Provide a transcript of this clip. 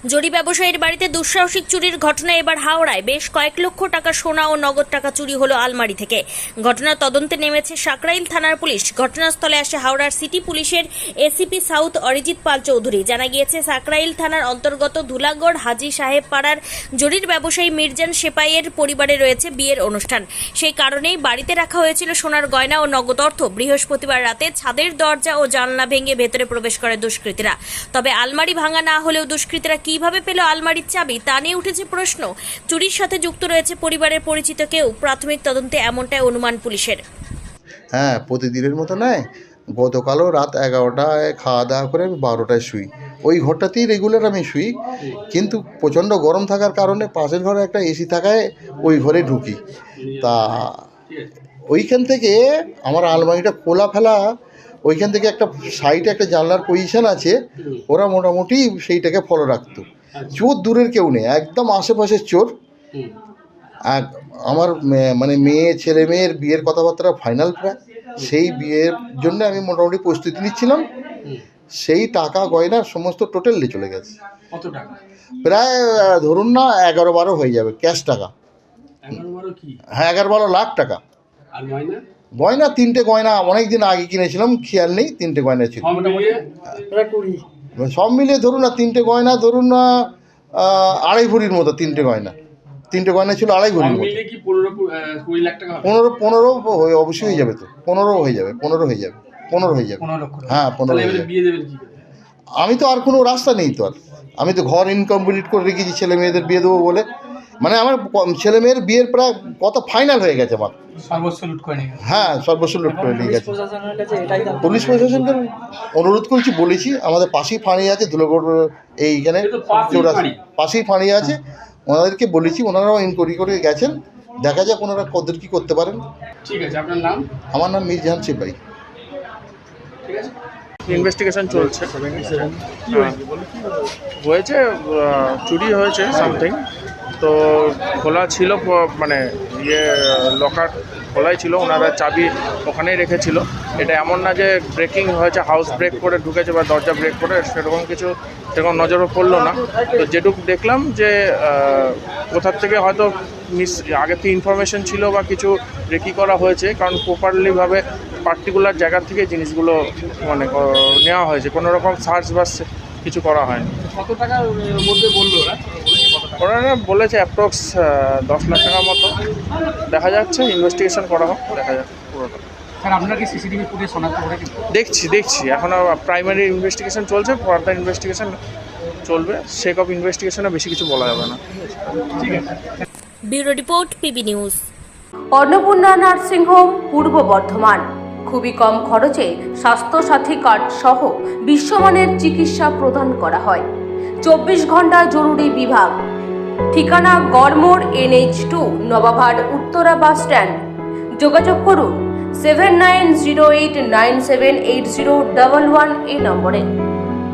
জরি ব্যবসায়ীর বাড়িতে দুঃসাহসিক চুরির ঘটনা এবার হাওড়ায়। বেশ কয়েক লক্ষ টাকা সোনা ও নগদ টাকা চুরি হলো আলমারি থেকে। ঘটনার তদন্তে নেমেছে সাকরাইল থানার পুলিশ। ঘটনাস্থলে আসে হাওড়ার সিটি পুলিশের এসিপি সাউথ অরিজিৎ পাল চৌধুরী। জানা গিয়েছে, সাকরাইল থানার অন্তর্গত ধুলাগড় হাজি সাহেব পাড়ার জরির ব্যবসায়ী মির্জান সেপাইয়ের পরিবারে রয়েছে বিয়ের অনুষ্ঠান। সেই কারণেই বাড়িতে রাখা হয়েছিল সোনার গয়না ও নগদ অর্থ। বৃহস্পতিবার রাতে ছাদের দরজা ও জানলা ভেঙে ভেতরে প্রবেশ করে দুষ্কৃতীরা। তবে আলমারি ভাঙা না হলেও দুষ্কৃতীরা কিভাবে পেল আলমারির চাবি তা নিয়ে উঠেছে প্রশ্ন। চুরির সাথে যুক্ত রয়েছে পরিবারের পরিচিত কেউ। প্রাথমিক তদন্তে এমনটাই অনুমান পুলিশের। হ্যাঁ, প্রতিদিনের মতো নয়। গতকালও রাত 11টায় খাওয়া দাওয়া করে আমি 12টায় শুই। ওই ঘরটাতেই রেগুলার আমি শুই, কিন্তু প্রচণ্ড গরম থাকার কারণে পাশের ঘরে একটা এসি থাকায় ওই ঘরে ঢুকি। তা ওইখান থেকে আমার আলমারিটা খোলা ফেলা, ওইখান থেকে একটা সাইডে একটা জানলার পজিশন আছে, ওরা মোটামুটি সেইটাকে ফলো রাখতো। চোর দূরের কেউ নেই, একদম আশেপাশের চোর। আমার মানে ছেলে মেয়ের বিয়ের কথাবার্তা ফাইনাল প্রায়, সেই বিয়ের জন্য আমি মোটামুটি প্রস্তুতি নিচ্ছিলাম। সেই টাকা গয়না সমস্ত টোটালি চলে গেছে। কত টাকা? প্রায় ধরুন না 11-12 হয়ে যাবে ক্যাশ টাকা। 11-12 কি? হ্যাঁ, 11-12 লাখ টাকা। আর গয়না? গয়না 3টে গয়না অনেক দিন আগে কিনেছিলাম, খেয়াল নেই। 3টে গয়না ছিল সব মিলিয়ে। ধরুন না 3টে গয়না, ধরুন না 2.5 ভরির মতো। 3টে গয়না ছিল 2.5 ভরির মতো। 15-20 লাখ টাকা হবে? 15 অবশ্যই হয়ে যাবে। তো 15 হয়ে যাবে। 15 হয়ে যাবে। 15 হয়ে যাবে। 15 লক্ষ। হ্যাঁ, 15 হয়ে যাবে। বিয়ে দেবেন কি করে? আমি তো আর কোনো রাস্তা নেই তো। আর আমি তো ঘর ইনকমপ্লিট করে রেখেছি ছেলে মেয়েদের বিয়ে দেবো বলে। মানে আমার ছেলে মেয়ের বিয়ের প্রায় কথা ফাইনাল হয়ে গেছে আমার। সর্বস্ব লুট করে নিয়ে গেছে। হ্যাঁ, সর্বস্ব লুট করে নিয়ে গেছে। পুলিশ প্রশাসনকে অনুরোধ করেছি, বলেছি। আমাদের পাশেই ফাঁড়ি আছে, ধুলাগড় এইখানে পাশেই ফাঁড়ি আছে। ওনাদেরকে বলেছি, ওনারাও ইনকোয়ারি করে গেছেন। দেখা যাক ওনারা কতদূর কী করতে পারেন। ঠিক আছে, আপনার নাম? আমার নাম মির্জান সেপাই। ঠিক আছে, ইনভেস্টিগেশন চলছে। হয়েছে চুরি হয়েছে সামথিং। তো খোলা ছিল, মানে লকার খোলাই ছিল, ওনারা চাবি ওখানেই রেখেছিল। এটা এমন না যে ব্রেকিং হয়েছে, হাউস ব্রেক করে ঢুকেছে বা দরজা ব্রেক করে, সেরকম নজরও পড়লো না। তো যেটুকু দেখলাম যে কোথার থেকে হয়তো আগে থেকে ইনফরমেশন ছিল বা কিছু রেকি করা হয়েছে, কারণ প্রপারলিভাবে পার্টিকুলার জায়গা থেকে জিনিসগুলো মানে নেওয়া হয়েছে। কোনো রকম সার্চ বা কিছু করা হয়নি। কত টাকার মধ্যে বললো ওরা? ওরা বলেছে অ্যাপ্রক্স 10 লাখ টাকার মতো। দেখা যাচ্ছে, ইনভেস্টিগেশন করা হোক, দেখা যাক পুরোটা। স্যার, আপনার কি সিসিটিভি ফুটেজ শনাক্ত করে? দেখছি এখনও প্রাইমারি ইনভেস্টিগেশন চলছে, ফার্দার ইনভেস্টিগেশন চলবে। সেক অফ ইনভেস্টিগেশনে বেশি কিছু বলা যাবে না। ঠিক আছে। Bureau report, PB news. Annapurna nursing home, পূর্ব বর্ধমান। খুবই কম খরচে স্বাস্থ্যসাথী কার্ড সহ বিশ্বমানের চিকিৎসা প্রদান করা হয়। 24 ঘন্টা জরুরি বিভাগ। ঠিকানা Garmor NH2, Nababhat Uttara bus stand. যোগাযোগ করুন 7908978011 এই নম্বরে।